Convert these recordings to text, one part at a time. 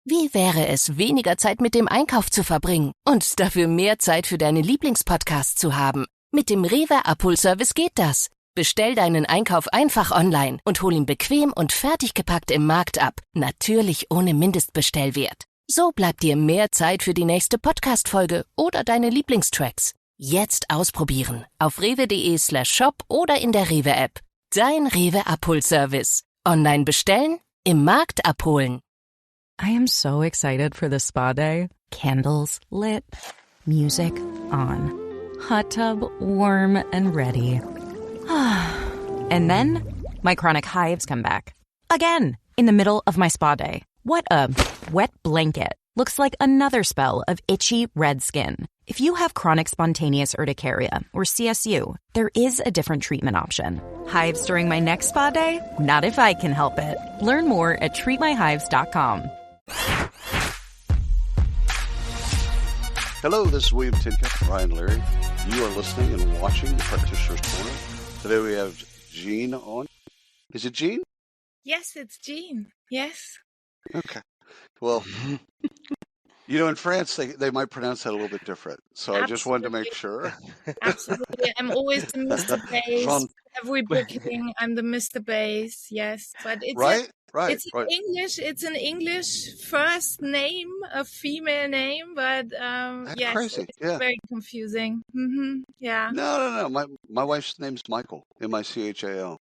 Wie wäre es, weniger Zeit mit dem Einkauf zu verbringen und dafür mehr Zeit für deine Lieblingspodcasts zu haben? Mit dem Rewe Abholservice geht das. Bestell deinen Einkauf einfach online und hol ihn bequem und fertig gepackt im Markt ab. Natürlich ohne Mindestbestellwert. So bleibt dir mehr Zeit für die nächste Podcast-Folge oder deine Lieblingstracks. Jetzt ausprobieren auf rewe.de/shop oder in der Rewe-App. Dein Rewe Abholservice. Online bestellen, im Markt abholen. I am so excited for the spa day. Candles lit, music on, hot tub warm and ready. And then my chronic hives come back. Again, in the middle of my spa day. What a wet blanket. Looks like another spell of itchy red skin. If you have chronic spontaneous urticaria or CSU, there is a different treatment option. Hives during my next spa day? Not if I can help it. Learn more at treatmyhives.com. Hello, this is William Tincup, Ryan Leary. You are listening and watching the Practitioner's Corner. Today we have Jean on. Is it Jean? Yes, it's Jean. Yes. Okay. Well, in France, they might pronounce that a little bit different. So I just wanted to make sure. Absolutely. I'm always the Mr. Bass. Every booking, I'm the Mr. Bass. Yes. But it's English. It's an English first name, a female name, but yes, crazy. It's very confusing. Mm-hmm. Yeah. No. My wife's name's Michael, Michal.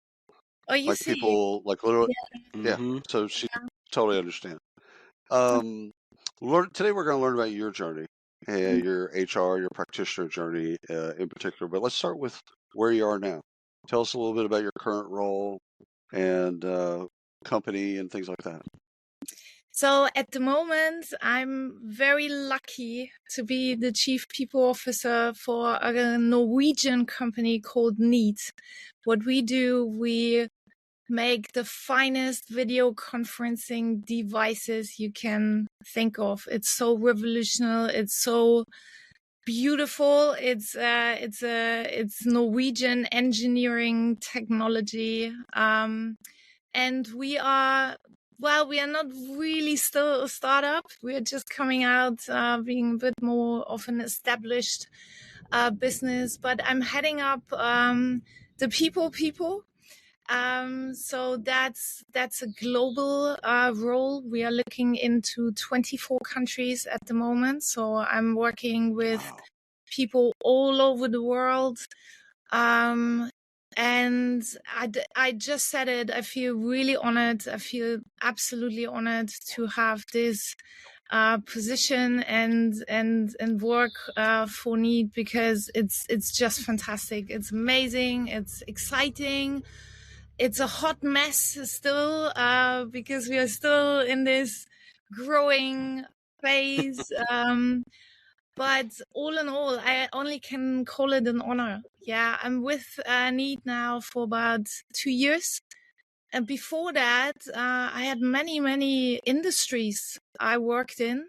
Oh, you see. People literally. Yeah. Mm-hmm. So she totally understands. Today we're going to learn about your journey, your HR, your practitioner journey in particular. But let's start with where you are now. Tell us a little bit about your current role and company and things like that. So at the moment, I'm very lucky to be the Chief People Officer for a Norwegian company called Neat. What we do, we make the finest video conferencing devices you can think of. It's so revolutionary. It's so beautiful. It's Norwegian engineering technology. And we are not really still a startup. We are just coming out, being a bit more of an established business. But I'm heading up the people. So that's a global role. We are looking into 24 countries at the moment. So I'm working with people all over the world. And I just said it. I feel really honored. I feel absolutely honored to have this position and work for Need, because it's just fantastic. It's amazing. It's exciting. It's a hot mess still, because we are still in this growing phase. But all in all, I only can call it an honor. Yeah, I'm with Need now for about 2 years. And before that, I had many industries I worked in.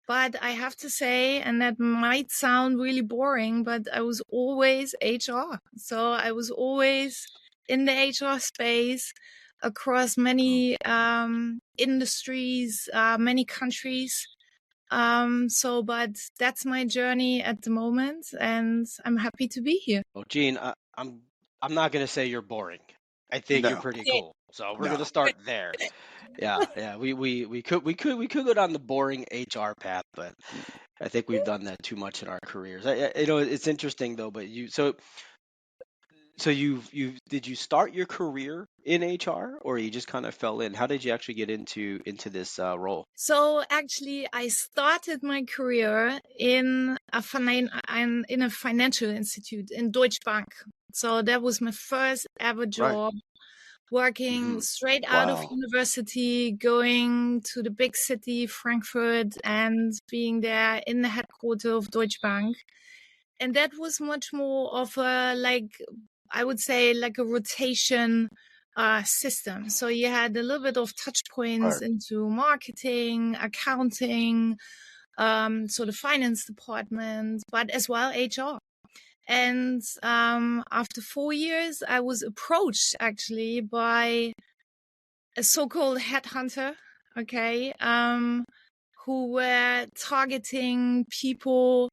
But I have to say, and that might sound really boring, but I was always HR. So I was always in the HR space across many industries, many countries. But that's my journey at the moment, and I'm happy to be here. Well, Jean, I'm not going to say you're boring. I think you're pretty cool. So we're going to start there. Yeah. We could go down the boring HR path, but I think we've done that too much in our careers. It's interesting though. But so did you start your career in HR, or you just kind of fell in? How did you actually get into this role? So actually, I started my career in a financial institute in Deutsche Bank. So that was my first ever job. Working straight out of university, going to the big city, Frankfurt, and being there in the headquarters of Deutsche Bank. And that was much more of a, I would say, like a rotation system. So you had a little bit of touch points into marketing, accounting, so the finance department, but as well HR. And after 4 years, I was approached actually by a so-called headhunter, who were targeting people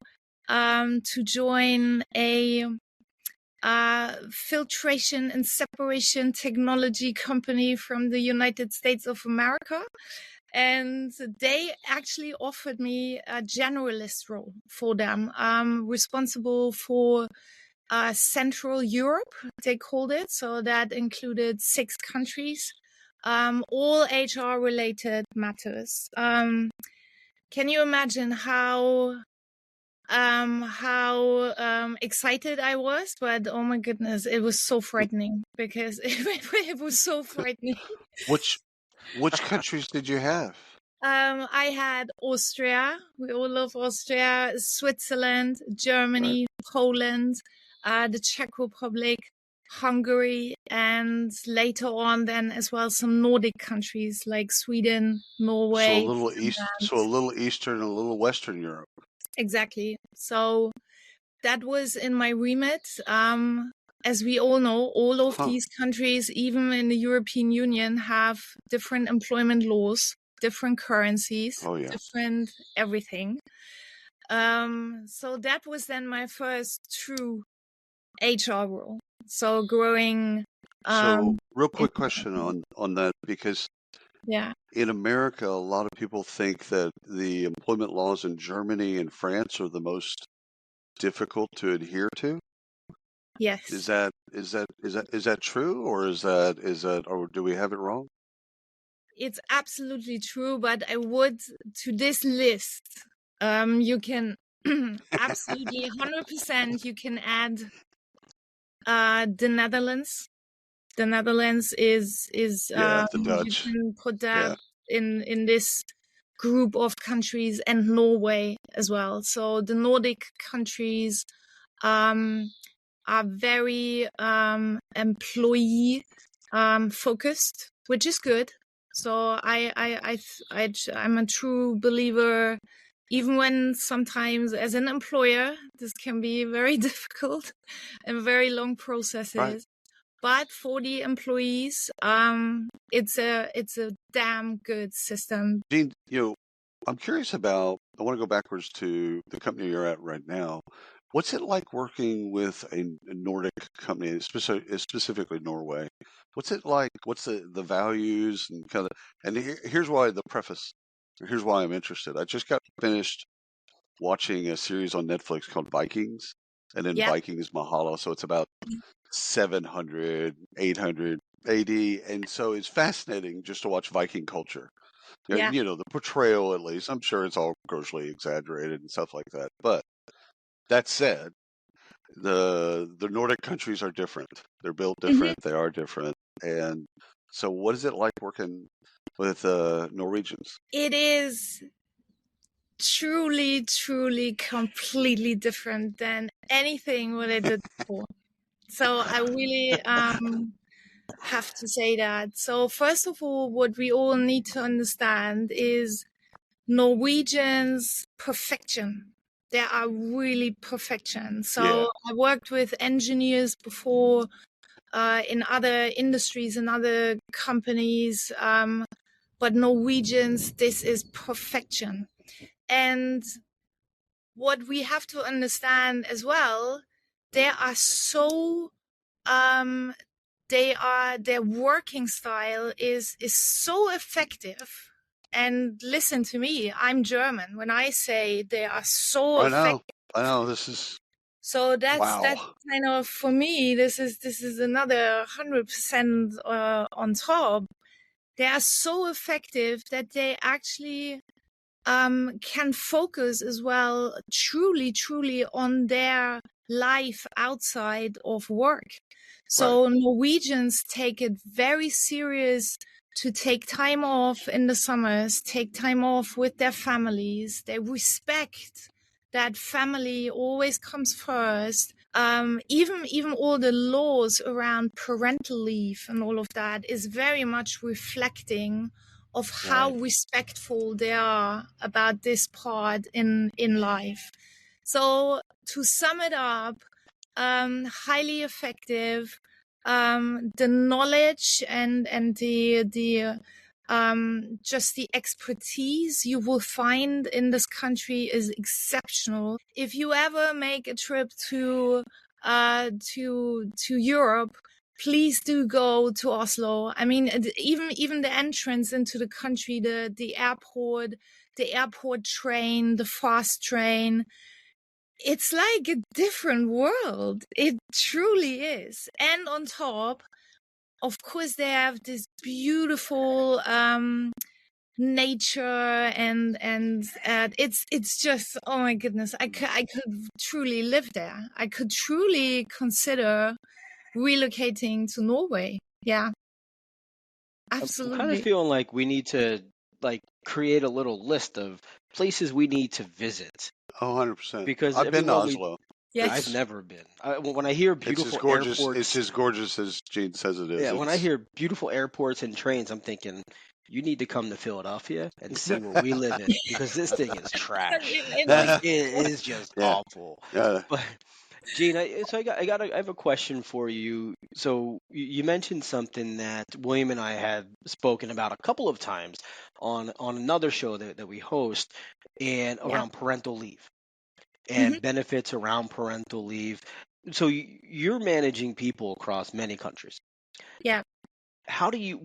to join a filtration and separation technology company from the United States of America. And they actually offered me a generalist role for them, responsible for Central Europe, they called it. So that included 6 countries, all HR related matters. Can you imagine how excited I was? But oh my goodness, it was so frightening because it was so frightening. Which countries did you have? I had Austria. We all love Austria, Switzerland, Germany, Poland, the Czech Republic, Hungary, and later on then as well some Nordic countries like Sweden, Norway. So a little Eastern and a little Western Europe. Exactly. So that was in my remit. As we all know, all of these countries, even in the European Union, have different employment laws, different currencies, different everything. So that was then my first true HR role. So growing. So real quick question on that, because yeah, in America, a lot of people think that the employment laws in Germany and France are the most difficult to adhere to. Yes. Is that true, or or do we have it wrong? It's absolutely true, but I would, to this list, you can absolutely 100% you can add the Netherlands. The Netherlands is the Dutch. You can put that in this group of countries, and Norway as well. So the Nordic countries are very employee focused, which is good. So I'm a true believer, even when sometimes as an employer this can be very difficult and very long processes. Right. But for the employees, it's a damn good system. Dean, I'm curious about. I want to go backwards to the company you're at right now. What's it like working with a Nordic company, specifically Norway? What's it like? What's the values and kind of? And here's why the preface. Here's why I'm interested. I just got finished watching a series on Netflix called Vikings, and in Vikings Mahalo, so it's about 700, 800 AD, and so it's fascinating just to watch Viking culture. The portrayal, at least. I'm sure it's all grossly exaggerated and stuff like that. But that said, the Nordic countries are different. They're built different. They are different. And so, what is it like working with Norwegians? It is truly, truly completely different than anything what I did before. So I really have to say that. So first of all, what we all need to understand is Norwegians' perfection. They are really perfection. So I worked with engineers before in other industries and other companies, but Norwegians, this is perfection. And what we have to understand as well, they are so their working style is so effective. And listen to me, I'm German. When I say they are so effective, I know this is so that's kind of, for me, this is another 100% on top. They are so effective that they actually can focus as well truly on their life outside of work. So Norwegians take it very serious to take time off in the summers, take time off with their families. They respect that family always comes first. Even all the laws around parental leave and all of that is very much reflecting of how respectful they are about this part in life. So to sum it up, highly effective. The knowledge and the just the expertise you will find in this country is exceptional. If you ever make a trip to Europe, please do go to Oslo. I mean, even the entrance into the country, the airport train, the fast train, it's like a different world. It truly is. And on top, of course, they have this beautiful nature, and it's just, oh my goodness, I could truly live there. I could truly consider relocating to Norway. Yeah, absolutely. I'm kind of feeling like we need to create a little list of places we need to visit. 100%. Because I've been to Oslo. Yeah, I've never been. When I hear beautiful airports, it's as gorgeous as Gene says it is. Yeah, when I hear beautiful airports and trains, I'm thinking you need to come to Philadelphia and see where we live in, because this thing is trash. Like, it is just awful. Yeah. But Gene, I have a question for you. So you mentioned something that William and I have spoken about a couple of times on another show that we host, and around parental leave and benefits around parental leave. So you're managing people across many countries. Yeah. How do you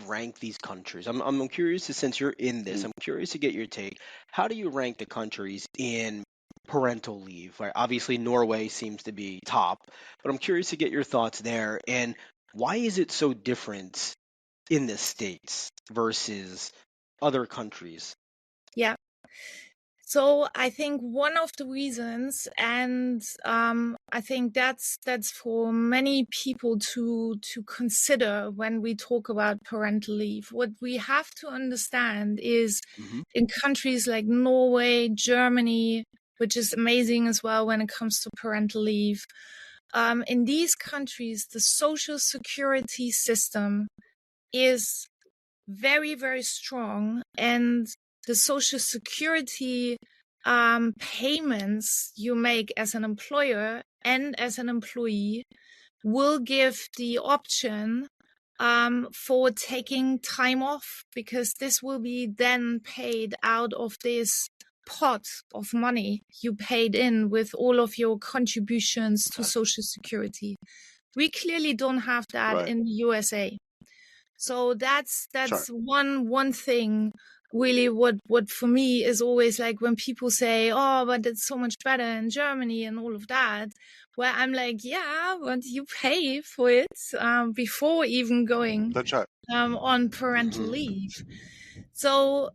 rank these countries? I'm curious, since you're in this, I'm curious to get your take. How do you rank the countries in parental leave? Right? Obviously, Norway seems to be top, but I'm curious to get your thoughts there. And why is it so different in the States versus other countries? Yeah. So I think one of the reasons, and I think that's for many people to consider when we talk about parental leave. What we have to understand is in countries like Norway, Germany, which is amazing as well when it comes to parental leave, in these countries, the social security system is very, very strong, and the social security payments you make as an employer and as an employee will give the option for taking time off, because this will be then paid out of this pot of money you paid in with all of your contributions to social security. We clearly don't have that in the USA. So that's one thing really what for me is always like when people say, oh, but it's so much better in Germany and all of that, where I'm like, yeah, but you pay for it before even going on parental leave. So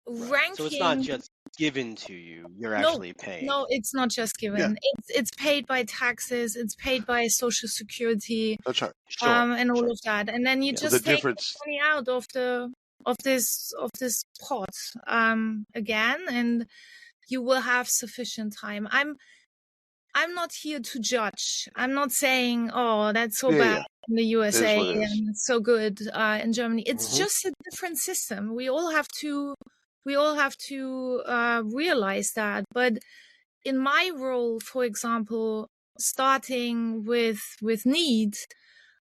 ranking. So it's not just given to you, you're actually paying. No, it's not just given. It's paid by taxes, it's paid by social security. That's right. And all of that. And then you just take the money out of this pot again, and you will have sufficient time. I'm not here to judge. I'm not saying, oh, that's so bad in the USA and it's so good in Germany. It's just a different system. We all have to realize that. But in my role, for example, starting with need,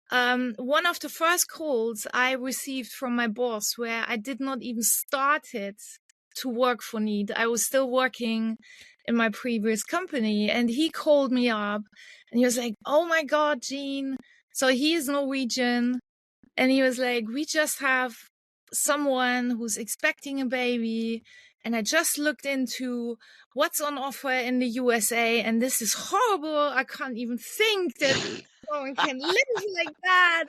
one of the first calls I received from my boss, where I did not even started to work for need, I was still working in my previous company, and he called me up and he was like, oh my God, Jean. So he is Norwegian, and he was like, we just have someone who's expecting a baby, and I just looked into what's on offer in the USA, and this is horrible. I can't even think that someone can live like that.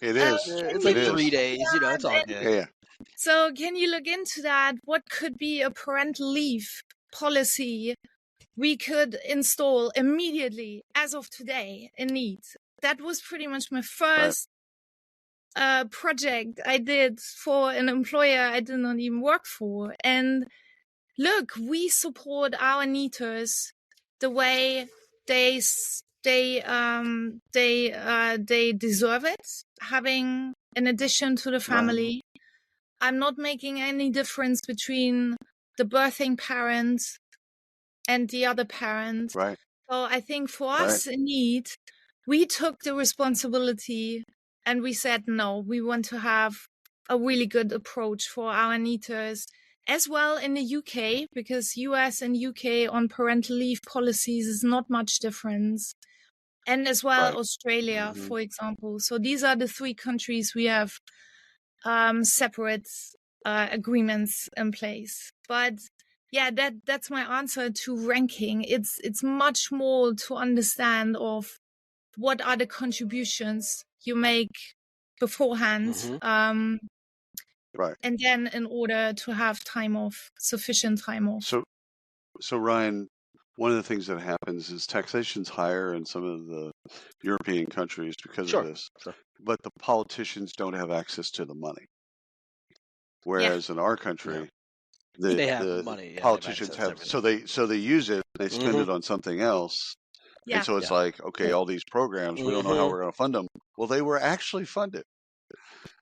It is. It's like 3 days, it's all good. Yeah. So can you look into that? What could be a parental leave policy we could install immediately as of today in need? That was pretty much my first project I did for an employer I did not even work for. And look, we support our neeters the way they deserve it, having an addition to the family. I'm not making any difference between the birthing parent and the other parent. Right. So I think for us in need, we took the responsibility And we said, no, we want to have a really good approach for our NEETers as well in the UK, because US and UK on parental leave policies is not much difference. And as well, Australia, for example. So these are the 3 countries we have separate agreements in place. But yeah, that's my answer to ranking. It's much more to understand of what are the contributions you make beforehand, and then in order to have time off, sufficient time off. So Ryan, one of the things that happens is taxation's higher in some of the European countries because of this, but the politicians don't have access to the money. Whereas in our country, they have the money, politicians have so they use it, they spend it on something else. And so it's like, okay, all these programs, we don't know how we're going to fund them. Well, they were actually funded.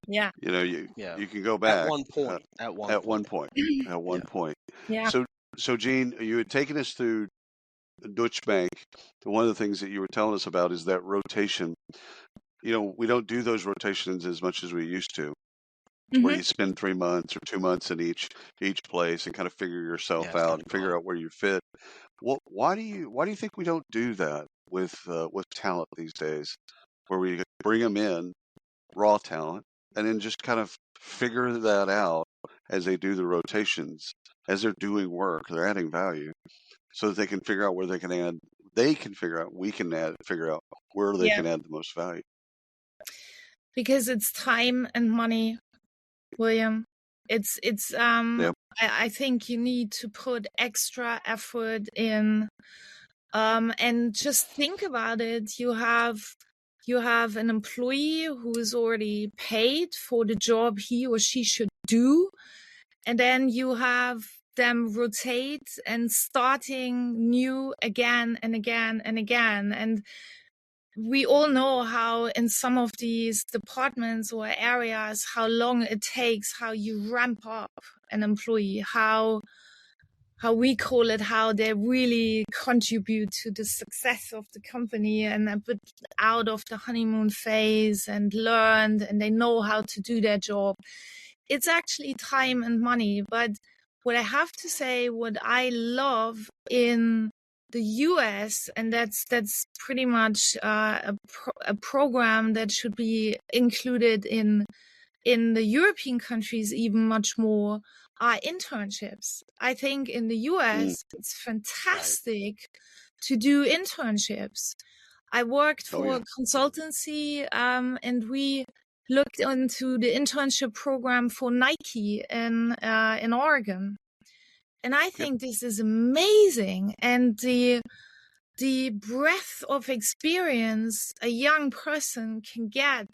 Yeah. You know, you can go back at one point. At one point. Yeah. So Jean, you had taken us through Deutsche Bank. One of the things that you were telling us about is that rotation. You know, we don't do those rotations as much as we used to, where you spend 3 months or 2 months in each place and kind of figure yourself out, figure out where you fit. Well, why do you think we don't do that with talent these days, where we bring them in, raw talent, and then just kind of figure that out as they do the rotations, as they're doing work, they're adding value, so that they can figure out where they can add. We can figure out where they can add the most value. Because it's time and money, William. It's I think you need to put extra effort in, and just think about it. You have an employee who is already paid for the job he or she should do, and then you have them rotate and starting new again and again and again. And we all know how in some of these departments or areas, how long it takes, how you ramp up an employee, how we call it, how they really contribute to the success of the company and a bit out of the honeymoon phase and learned, and they know how to do their job. It's actually time and money. But what I have to say, what I love in the US, and that's pretty much a program that should be included in the European countries even much more, are internships. I think in the US it's fantastic to do internships. I worked for a consultancy, and we looked into the internship program for Nike in Oregon. And I think this is amazing. And the breadth of experience a young person can get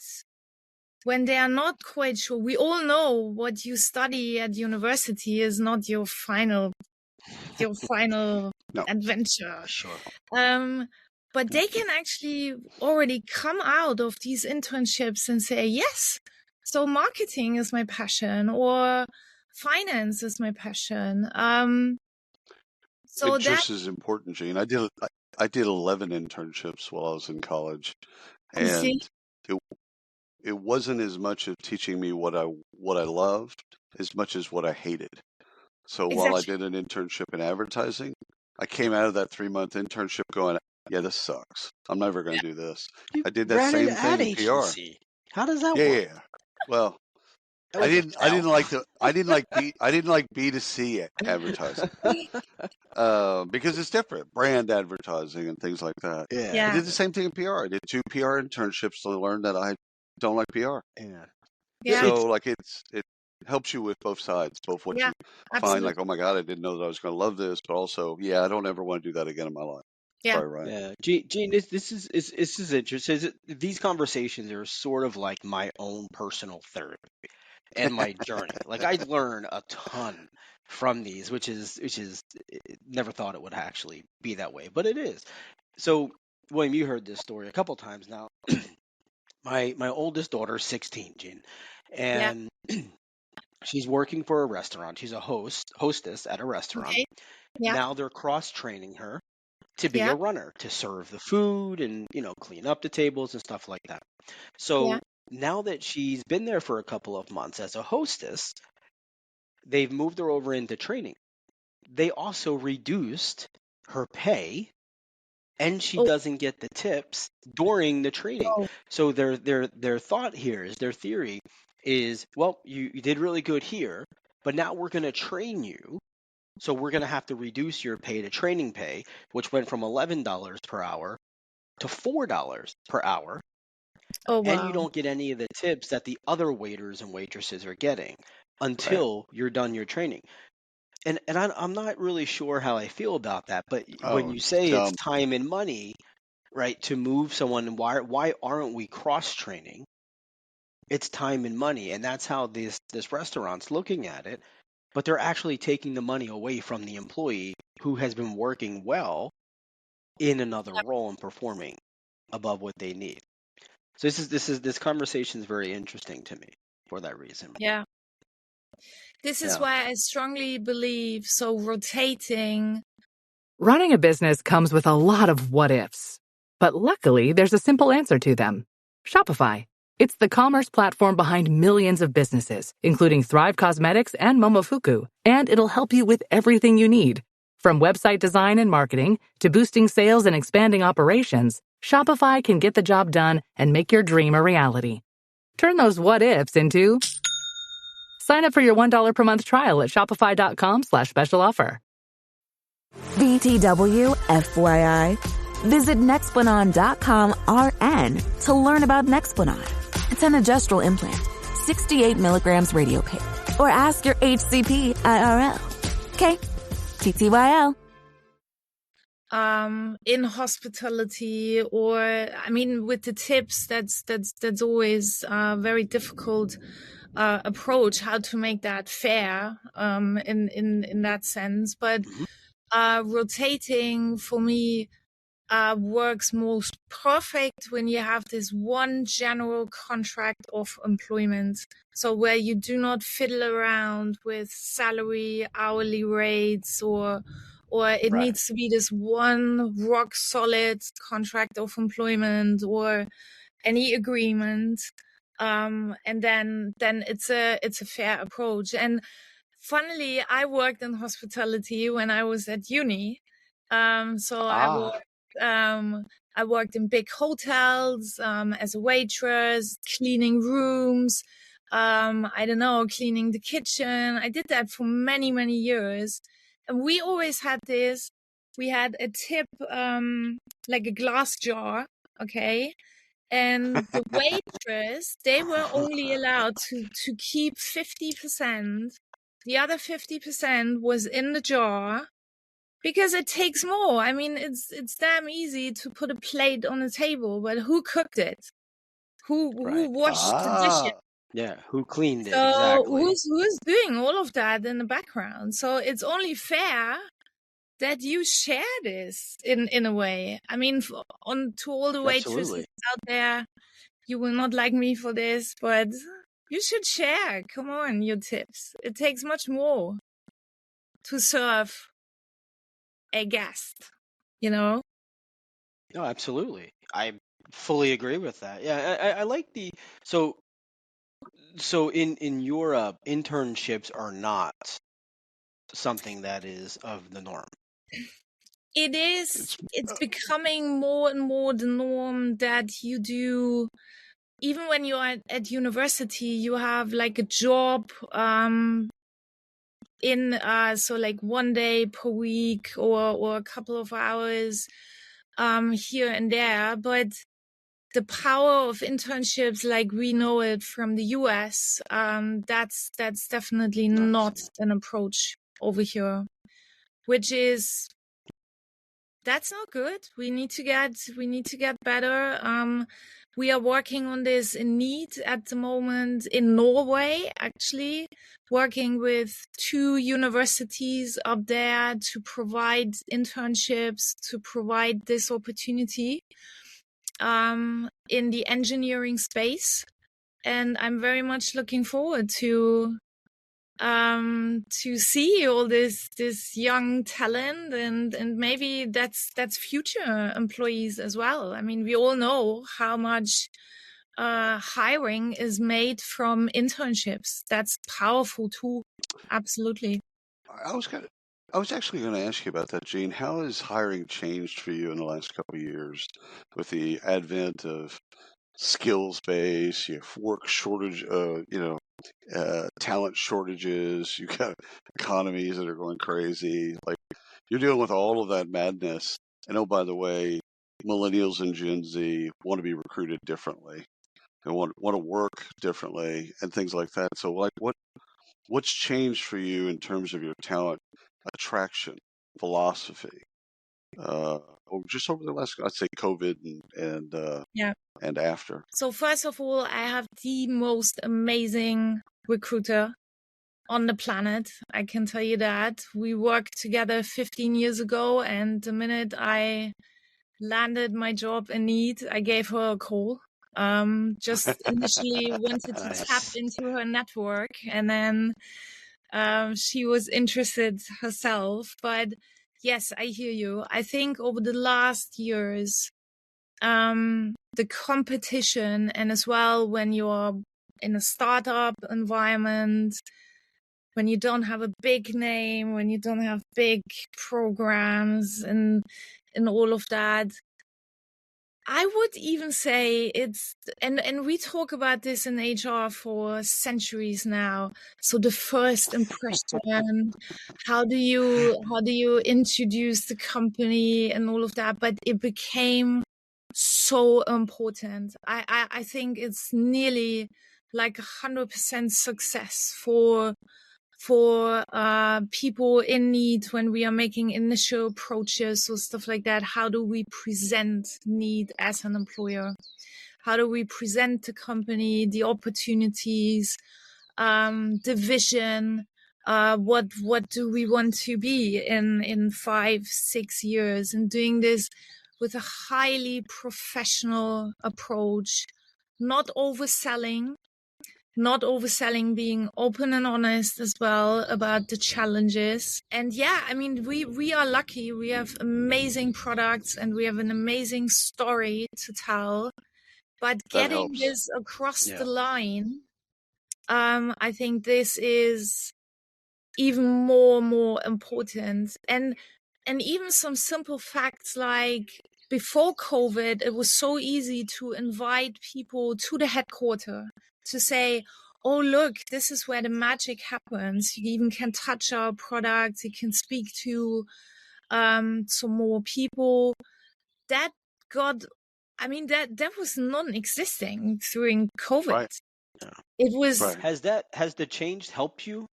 when they are not quite sure. We all know what you study at university is not your final adventure. Sure. But they can actually already come out of these internships and say, yes, so marketing is my passion, or finance is my passion. So just as important, Jean. I did 11 internships while I was in college, and it wasn't as much of teaching me what I loved as much as what I hated. So while I did an internship in advertising, I came out of that 3-month internship going, yeah, this sucks. I'm never going to do this. I did that same thing in PR. How does that work? Yeah. Well, I didn't like B2C advertising because it's different, brand advertising and things like that. Yeah. I did the same thing in PR. I did 2 PR internships to learn that I don't like PR. Yeah. So like it helps you with both sides, both what you find like, oh my God, I didn't know that I was going to love this, but also, I don't ever want to do that again in my life. Yeah. Sorry, Ryan. Yeah. Gene, this is interesting. These conversations are sort of like my own personal therapy and my journey. Like I learn a ton from these, which is never thought it would actually be that way, but it is. So, William, you heard this story a couple times now. My oldest daughter is 16, Gene, and she's working for a restaurant. She's a hostess at a restaurant. Okay. Yeah. Now they're cross-training her to be a runner, to serve the food and, clean up the tables and stuff like that. So now that she's been there for a couple of months as a hostess, they've moved her over into training. They also reduced her pay, and she Oh, doesn't get the tips during the training. oh, So their thought here is, their theory is, well, you did really good here, but now we're going to train you. So we're going to have to reduce your pay to training pay, which went from $11 per hour to $4 per hour. oh, And you wow. don't get any of the tips that the other waiters and waitresses are getting until you're done your training. And I'm not really sure how I feel about that, but when Oh, you say tell it's me. time and money, right, to move someone, why aren't we cross training? It's time and money, and that's how this restaurant's looking at it. But they're actually taking the money away from the employee who has been working well in another role and performing above what they need. So this conversation is very interesting to me for that reason. Yeah. This is Yeah. why I strongly believe so rotating. Running a business comes with a lot of what ifs, but luckily there's a simple answer to them. Shopify. It's the commerce platform behind millions of businesses, including Thrive Cosmetics and Momofuku, and it'll help you with everything you need. From website design and marketing to boosting sales and expanding operations, Shopify can get the job done and make your dream a reality. Turn those what ifs into... Sign up for your $1 per month trial at shopify.com/special offer. BTW, FYI. Visit Nexplanon.com RN to learn about Nexplanon. It's an adjustable implant, 68 milligrams radio pain. Or ask your HCP IRL. Okay, TTYL. In hospitality, or I mean, with the tips, that's always a very difficult approach, how to make that fair in that sense. But rotating for me works most perfect when you have this one general contract of employment. So where you do not fiddle around with salary, hourly rates, or it needs to be this one rock solid contract of employment or any agreement. And then it's a fair approach. And funnily, I worked in hospitality when I was at uni. I worked in big hotels as a waitress, cleaning rooms, I don't know, cleaning the kitchen. I did that for many, many years. And we always had this. We had a tip, like a glass jar, okay? And the waitress, they were only allowed to keep 50%. The other 50% was in the jar because it takes more. I mean, it's damn easy to put a plate on the table, but who cooked it? Who washed the dishes? Yeah, who cleaned it? So Exactly. who's doing all of that in the background? So it's only fair that you share this in a way. I mean, to all the waitresses Absolutely. out there, you will not like me for this, but you should share. Come on, your tips. It takes much more to serve a guest, you know? No, absolutely. I fully agree with that. Yeah, I like the so in Europe, internships are not something that is of the norm. It is. It's becoming more and more the norm that you do. Even when you are at university, you have like a job in so like 1 day per week or a couple of hours here and there. But the power of internships, like we know it from the US, that's definitely not an approach over here, which is, that's not good. We need to get better. We are working on this in need at the moment in Norway, actually, working with 2 universities up there to provide internships, to provide this opportunity in the engineering space. And I'm very much looking forward to see all this young talent, and maybe that's future employees as well. I mean, we all know how much hiring is made from internships. That's powerful too. Absolutely. I was actually going to ask you about that, Gene. How has hiring changed for you in the last couple of years with the advent of skills base, you have work shortage, talent shortages, you got economies that are going crazy. Like you're dealing with all of that madness. And oh, by the way, millennials and Gen Z want to be recruited differently. They want to work differently and things like that. So like what's changed for you in terms of your talent attraction philosophy? Just over the last, I'd say COVID and after. So first of all, I have the most amazing recruiter on the planet. I can tell you that. We worked together 15 years ago, and the minute I landed my job in Need, I gave her a call. Just initially wanted to tap into her network, and then she was interested herself. But yes, I hear you. I think over the last years, the competition, and as well when you're in a startup environment, when you don't have a big name, when you don't have big programs and all of that, I would even say it's, and we talk about this in HR for centuries now. So the first impression, how do you introduce the company and all of that? But it became so important. I think it's nearly like 100% success for people in Need when we are making initial approaches or stuff like that. How do we present Need as an employer? How do we present the company, the opportunities, the vision? What do we want to be in 5-6 years? And doing this with a highly professional approach, not overselling, being open and honest as well about the challenges. And yeah, I mean, we are lucky. We have amazing products and we have an amazing story to tell. But getting this across the line, I think this is even more important. And even some simple facts like before COVID, it was so easy to invite people to the headquarters to say, oh, look, this is where the magic happens. You even can touch our products. You can speak to some more people. That was non-existing during COVID. Right. It was. Right. Has the change helped you?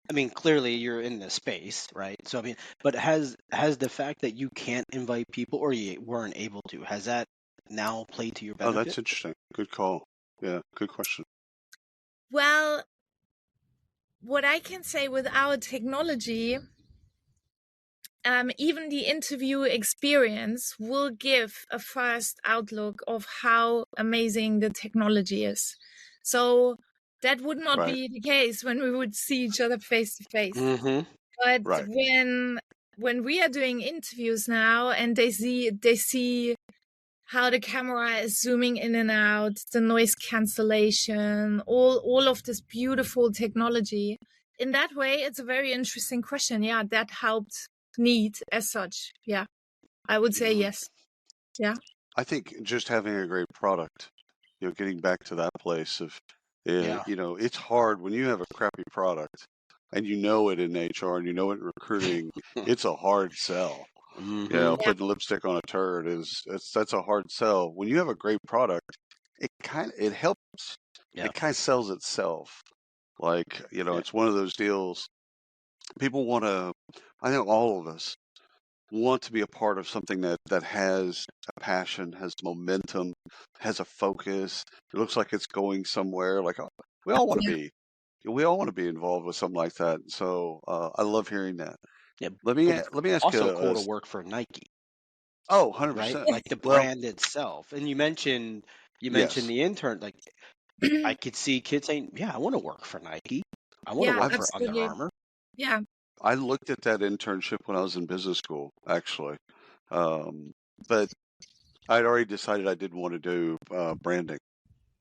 I mean, clearly you're in the space, right? So I mean, but has the fact that you can't invite people or you weren't able to, has that now played to your benefit? Oh, that's interesting. Good call. Yeah, good question. Well, what I can say with our technology, even the interview experience will give a first outlook of how amazing the technology is. So that would not be the case when we would see each other face to face. But when we are doing interviews now and they see how the camera is zooming in and out, the noise cancellation, all of this beautiful technology. In that way, it's a very interesting question. Yeah, that helped Need as such. Yeah, I would say yes. Yeah. I think just having a great product, getting back to that place of, it's hard when you have a crappy product and you know it in HR and you know it in recruiting, it's a hard sell. Putting lipstick on a turd that's a hard sell. When you have a great product, it helps. Yeah. It kind of sells itself. Like, it's one of those deals. People want to, I think all of us want to be a part of something that has a passion, has momentum, has a focus. It looks like it's going somewhere. Like we all want to be. We all want to be involved with something like that. So I love hearing that. Yeah. Let me ask you. Also cool to work for Nike. Oh, 100%. Right? Like the brand itself. And you mentioned the intern. Like I could see kids saying, "Yeah, I want to work for Nike. I want to work for Under Armour." Yeah. I looked at that internship when I was in business school, actually. But I'd already decided I didn't want to do branding.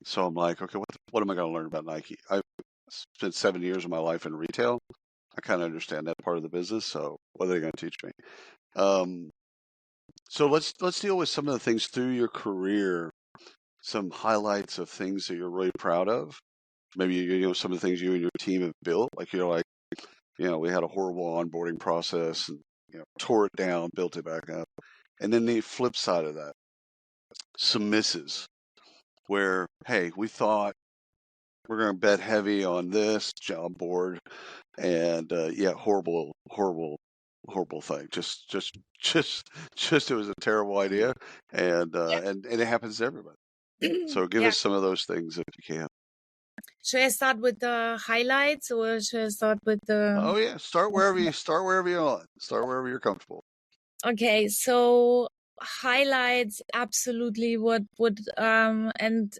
So I'm like, okay, what am I going to learn about Nike? I've spent 7 years of my life in retail. I kind of understand that part of the business. So what are they going to teach me? Um, so let's deal with some of the things through your career, some highlights of things that you're really proud of. Maybe some of the things you and your team have built. Like you're like, we had a horrible onboarding process and tore it down, built it back up. And then the flip side of that, some misses where, hey, we thought we're going to bet heavy on this job board, and horrible thing. Just it was a terrible idea, and it happens to everybody. So give us some of those things if you can. Should I start with the highlights, or should I start with the? Oh yeah, start wherever you want. Start wherever you're comfortable. Okay, so highlights, absolutely. What and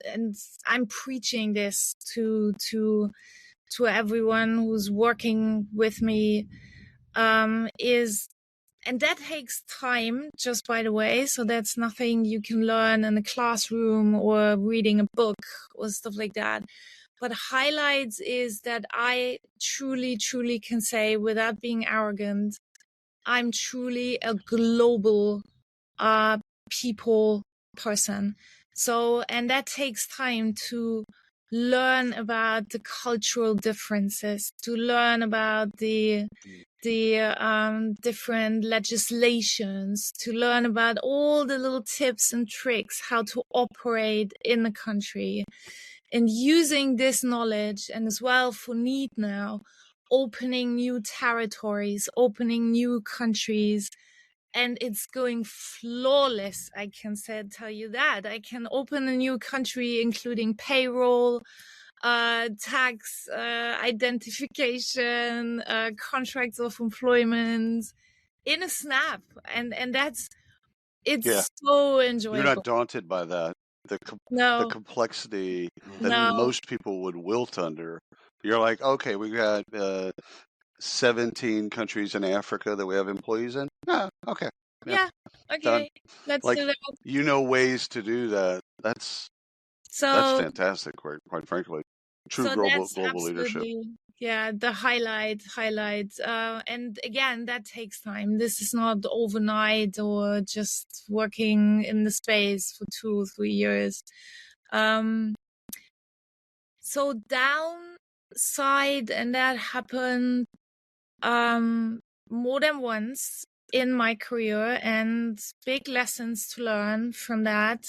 I'm preaching this to everyone who's working with me, is, and that takes time, just by the way. So that's nothing you can learn in a classroom or reading a book or stuff like that. But highlights is that I truly, truly can say, without being arrogant, I'm truly a global people person. So, and that takes time to learn about the cultural differences, to learn about the different legislations, to learn about all the little tips and tricks, how to operate in the country. And using this knowledge, and as well for Need now, opening new territories, opening new countries, and it's going flawless. I can tell you that. I can open a new country, including payroll, tax, identification, contracts of employment in a snap. And it's so enjoyable. You're not daunted by that. The complexity that most people would wilt under. You're like, okay, we got 17 countries in Africa that we have employees in. Okay. Yeah. Okay. Let's do that. Ways to do that. That's fantastic, quite frankly. True global leadership. Yeah, the highlights. And again, that takes time. This is not overnight or just working in the space for 2 or 3 years. So downside, and that happened more than once in my career, and big lessons to learn from that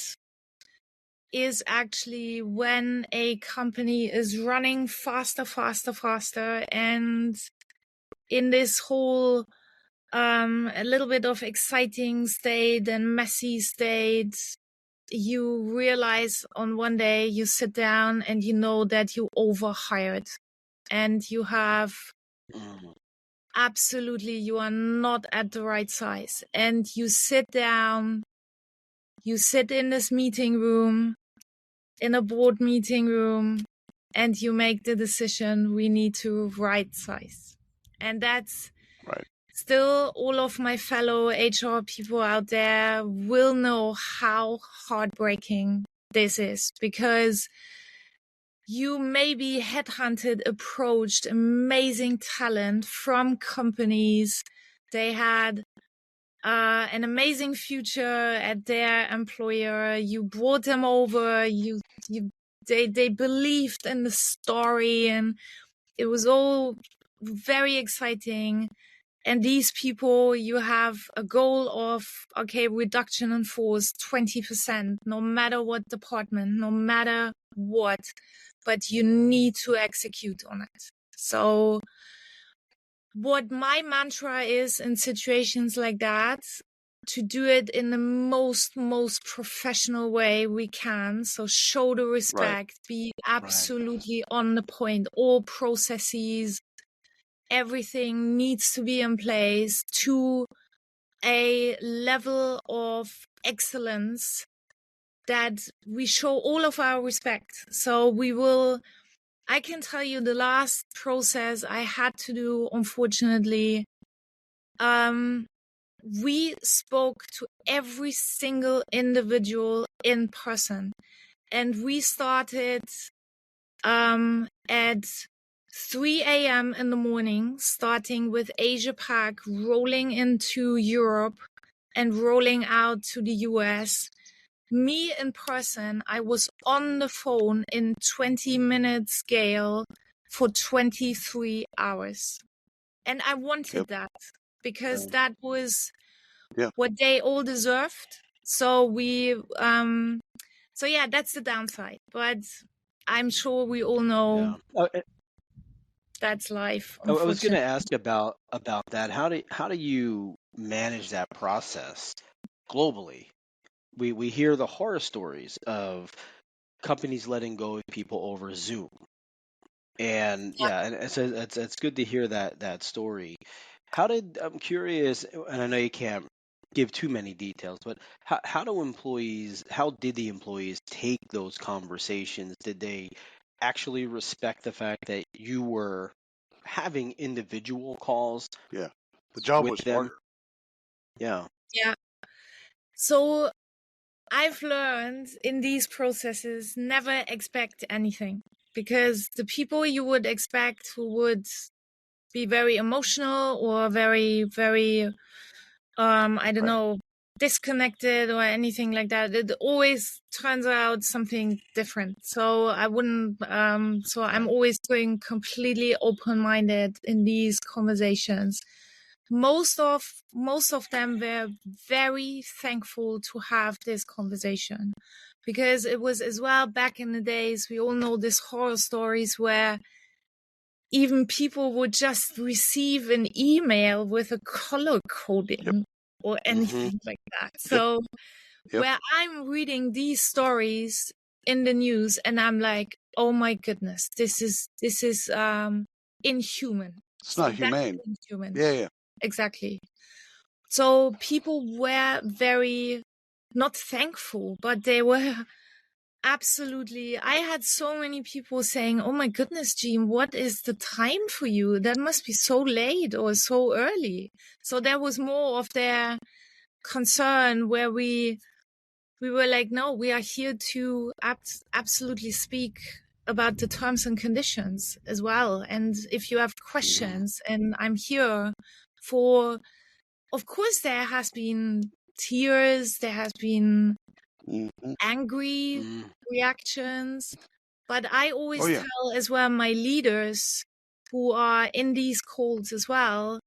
is actually when a company is running faster, and in this whole a little bit of exciting state and messy state, you realize on one day you sit down and you know that you overhired, and you have absolutely, you are not at the right size, and you sit down, you sit in this meeting room, in a board meeting room, and you make the decision, we need to right size. And that's right. Still, all of my fellow HR people out there will know how heartbreaking this is, because you maybe headhunted, approached amazing talent from companies. They had an amazing future at their employer. You brought them over. They believed in the story, and it was all very exciting. And these people, you have a goal of, okay, reduction in force, 20%, no matter what department, no matter what, but you need to execute on it. So what my mantra is in situations like that, to do it in the most professional way we can. So show the respect, be absolutely on the point. All processes, everything needs to be in place to a level of excellence that we show all of our respect. So I can tell you the last process I had to do, unfortunately, we spoke to every single individual in person. And we started at 3 a.m. in the morning, starting with Asia Pac, rolling into Europe and rolling out to the US. Me in person, I was on the phone in 20-minute scale for 23 hours. And I wanted that because that was what they all deserved. So that's the downside. But I'm sure we all know that's life. I was going to ask about that. How do you manage that process globally? We hear the horror stories of companies letting go of people over Zoom, and and it's good to hear that story. I'm curious, and I know you can't give too many details, but how did the employees take those conversations? Did they actually respect the fact that you were having individual calls? Yeah, the job was harder. Yeah. So I've learned in these processes, never expect anything, because the people you would expect who would be very emotional or very, very, I don't know, disconnected or anything like that, it always turns out something different. So I wouldn't, I'm always going completely open-minded in these conversations. Most of them were very thankful to have this conversation, because it was as well back in the days, we all know these horror stories where even people would just receive an email with a color coding or anything like that. So where I'm reading these stories in the news and I'm like, oh my goodness, this is inhuman. It's not humane. Inhuman. Yeah. Exactly. So people were very not thankful, but they were absolutely. I had so many people saying, oh my goodness, Jean, what is the time for you? That must be so late or so early. So there was more of their concern where we were like, no, we are here to absolutely speak about the terms and conditions as well. And if you have questions, and I'm here for, of course, there has been tears, there has been angry reactions, but I always tell as well my leaders who are in these calls as well,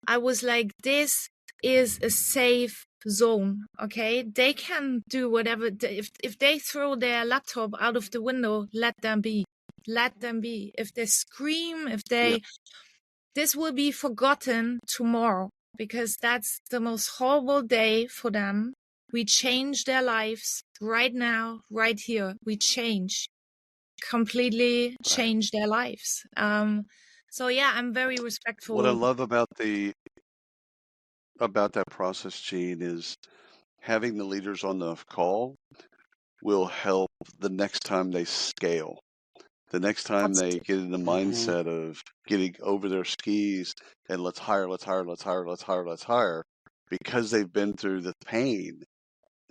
I was like, this is a safe zone, okay? They can do whatever. If they throw their laptop out of the window, let them be. Let them be. If they scream, this will be forgotten tomorrow, because that's the most horrible day for them. We change their lives right now, right here. We completely change their lives. So I'm very respectful. What I love about that process, Gene, is having the leaders on the call will help the next time they scale. The next time they get in the mindset of getting over their skis and let's hire, because they've been through the pain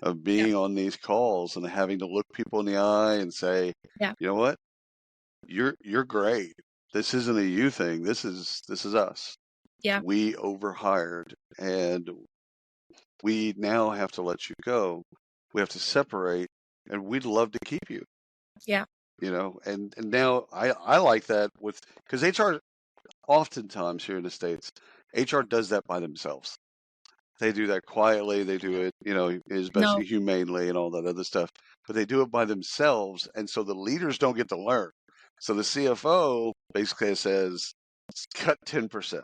of being on these calls and having to look people in the eye and say, you know what, you're great. This isn't a you thing. This is us. Yeah. We overhired and we now have to let you go. We have to separate, and we'd love to keep you. Yeah. You know, and now I like that because HR oftentimes here in the States, HR does that by themselves. They do that quietly. They do it, especially humanely and all that other stuff. But they do it by themselves, and so the leaders don't get to learn. So the CFO basically says, cut 10%.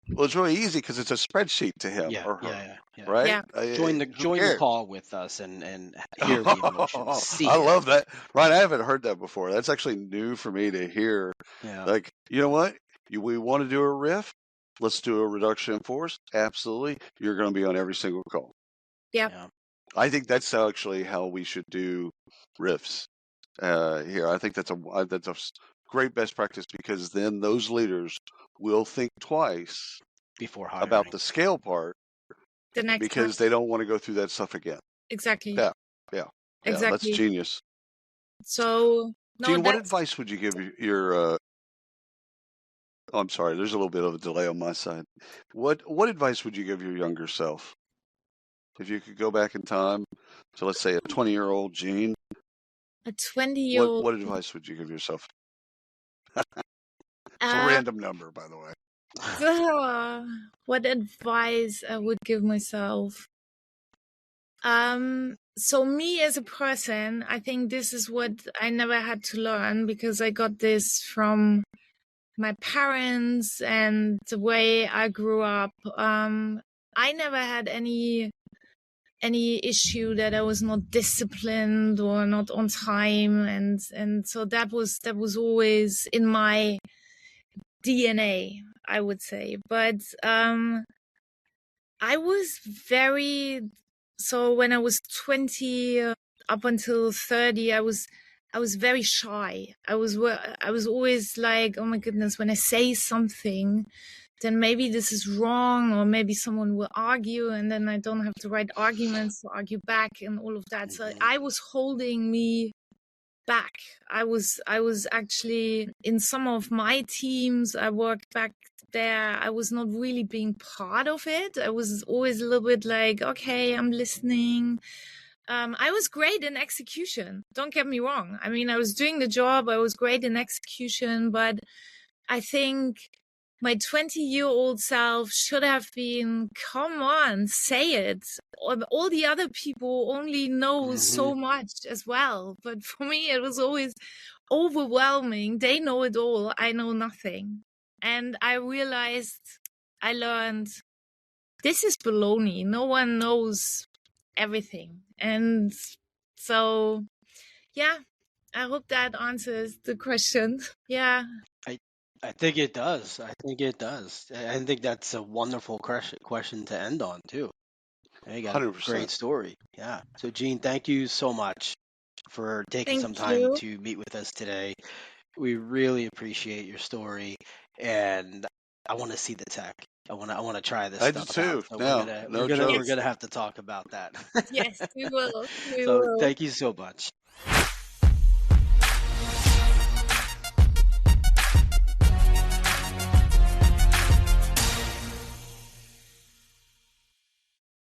Well, it's really easy because it's a spreadsheet to him or her, right? Yeah. Join the call with us and hear the emotions. See I love that. Right, I haven't heard that before. That's actually new for me to hear. Yeah. Like, you know what? We want to do a RIF. Let's do a reduction in force. Absolutely. You're going to be on every single call. Yeah. I think that's actually how we should do RIFs here. I think that's a great best practice, because then those leaders will think twice before hiring about the scale part the next because time. they don't want to go through that stuff again. Exactly. Yeah. Exactly. That's genius. So, no, Jean, what advice would you give your oh, I'm sorry, there's a little bit of a delay on my side. What advice would you give your younger self if you could go back in time to, let's say, a 20-year-old Jean? a 20-year-old. What advice would you give yourself? It's a random number, by the way. What advice I would give myself? So me as a person, I think this is what I never had to learn because I got this from my parents and the way I grew up. I never had any issue that I was not disciplined or not on time, and so that was always in my DNA, I would say. But I was so when I was 20 up until 30, I was very shy. I was always like, oh my goodness, when I say something, then maybe this is wrong, or maybe someone will argue, and then I don't have the right arguments to argue back and all of that. So I was holding me back. I was actually in some of my teams I worked back there. I was not really being part of it. I was always a little bit like, okay, I'm listening. I was great in execution. Don't get me wrong. I mean, I was doing the job. I was great in execution, but I think my 20-year-old self should have been, come on, say it. All the other people only know so much as well. But for me, it was always overwhelming. They know it all. I know nothing. And I learned, this is baloney. No one knows everything. And so, yeah, I hope that answers the question. Yeah. I think it does. I think that's a wonderful question to end on too. You got 100%. a great story. Yeah. So Jean, thank you so much for taking some Thank time you. to meet with us today. We really appreciate your story, and I want to see the tech. I want to try this I do stuff too. out. So No, no we're joke. gonna have to talk about that. Yes, we will. We So will. thank you so much.